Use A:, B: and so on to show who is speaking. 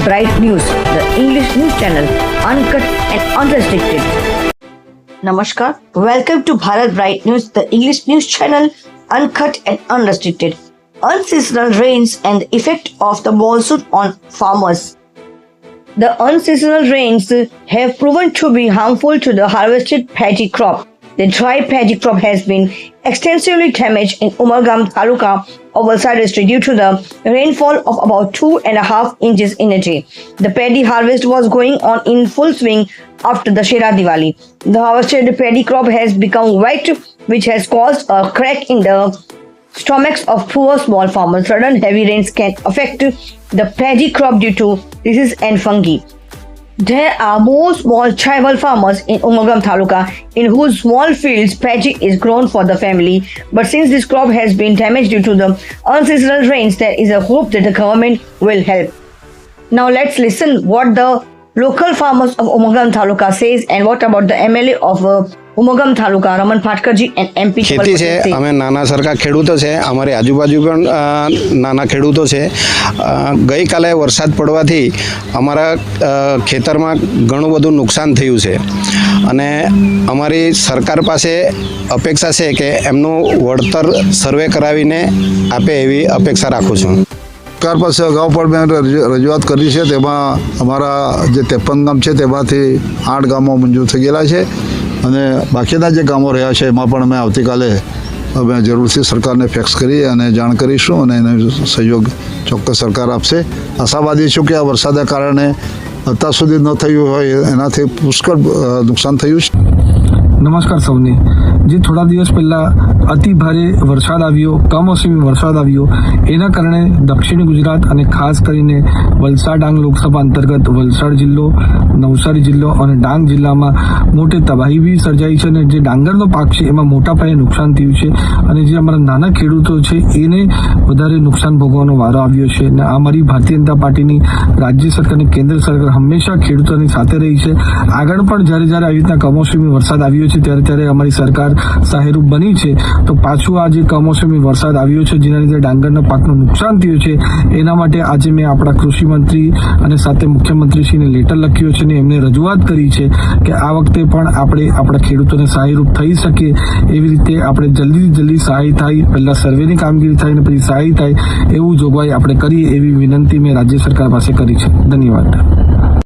A: Bright News, the English news channel, uncut and unrestricted. Namaskar. Welcome to Bharat Bright News, the English news channel, uncut and unrestricted. Unseasonal rains and the effect of the monsoon on farmers. The unseasonal rains have proven to be harmful to the harvested paddy crop. The dry paddy crop has been extensively damaged in Umargam Taluka of Valsad district due to the rainfall of about 2.5 inches in a day. The paddy harvest was going on in full swing after the Shera Diwali. The harvested paddy crop has become wet, which has caused a crack in the stomachs of poor small farmers. Sudden heavy rains can affect the paddy crop due to disease and fungi. There are more small tribal farmers in Umargam Taluka in whose small fields paddy is grown for the family. But since this crop has been damaged due to the unseasonal rains, there is a hope that the government will help. Now let's listen what the local farmers of Umargam Taluka says and what about the MLA of Umargam Taluka, Raman Phatkarji and MP.
B: ખેતી છે, અમે નાના સરખા ખેડૂતો છે, અમારી આજુબાજુ પણ નાના ખેડૂતો છે. ગઈકાલે વરસાદ પડવાથી અમારા ખેતરમાં ઘણું બધું નુકસાન થયું છે અને અમારી સરકાર પાસે અપેક્ષા છે કે એમનું વળતર સર્વે કરાવીને આપે એવી અપેક્ષા રાખું છું.
C: સરકાર પાસે અગાઉ પણ મેં રજૂઆત કરી છે. તેમાં અમારા જે 53 ગામ છે તેમાંથી 8 ગામો મંજૂર થઈ ગયેલા છે અને બાકીના જે ગામો રહ્યા છે એમાં પણ અમે આવતીકાલે અમે જરૂરથી સરકારને ફેક્સ કરી અને જાણ કરીશું અને એનો સહયોગ ચોક્કસ સરકાર આપશે. આશાવાદી છું કે આ વરસાદના કારણે અત્યાર સુધી ન થયું હોય એનાથી પુષ્કળ નુકસાન થયું છે.
D: નમસ્કાર સૌને. જે થોડા દિવસ પહેલા અતિ ભારે વરસાદ આવ્યો, કમોસમી વરસાદ આવ્યો, એના કારણે દક્ષિણ ગુજરાત અને ખાસ કરીને વલસાડ ડાંગ લોકસભા અંતર્ગત વલસાડ જિલ્લો, નવસારી જિલ્લો અને ડાંગ જિલ્લામાં મોટી તબાહી બી સર્જાઈ છે અને જે ડાંગરનો પાક છે એમાં મોટા પાયે નુકસાન થયું છે અને જે અમારા નાના ખેડૂતો છે એને વધારે નુકસાન ભોગવવાનો વારો આવ્યો છે. અને અમારી ભારતીય જનતા પાર્ટીની રાજ્ય સરકાર અને કેન્દ્ર સરકાર હંમેશા ખેડૂતોની સાથે રહી છે. આગળ પણ જ્યારે જ્યારે આવી રીતના કમોસમી વરસાદ આવ્યો છે ત્યારે અમારી સરકાર સહાયરૂપ બની છે. તો પાછું આ જે કમોસમી વરસાદ આવ્યો છે જેના લીધે ડાંગરના પાકનું નુકસાન થયું છે એના માટે આજે મેં આપણા કૃષિ મંત્રી અને સાથે મુખ્યમંત્રીશ્રીને લેટર લખ્યો છે અને એમને રજૂઆત કરી છે કે આ વખતે પણ આપણે આપણા ખેડૂતોને સહાયરૂપ થઈ શકીએ એવી રીતે આપણે જલ્દી સહાય થાય, પહેલાં સર્વેની કામગીરી થાય અને પછી સહાય થાય એવું જોગવાઈ આપણે કરીએ એવી વિનંતી મેં રાજ્ય સરકાર પાસે કરી છે. ધન્યવાદ.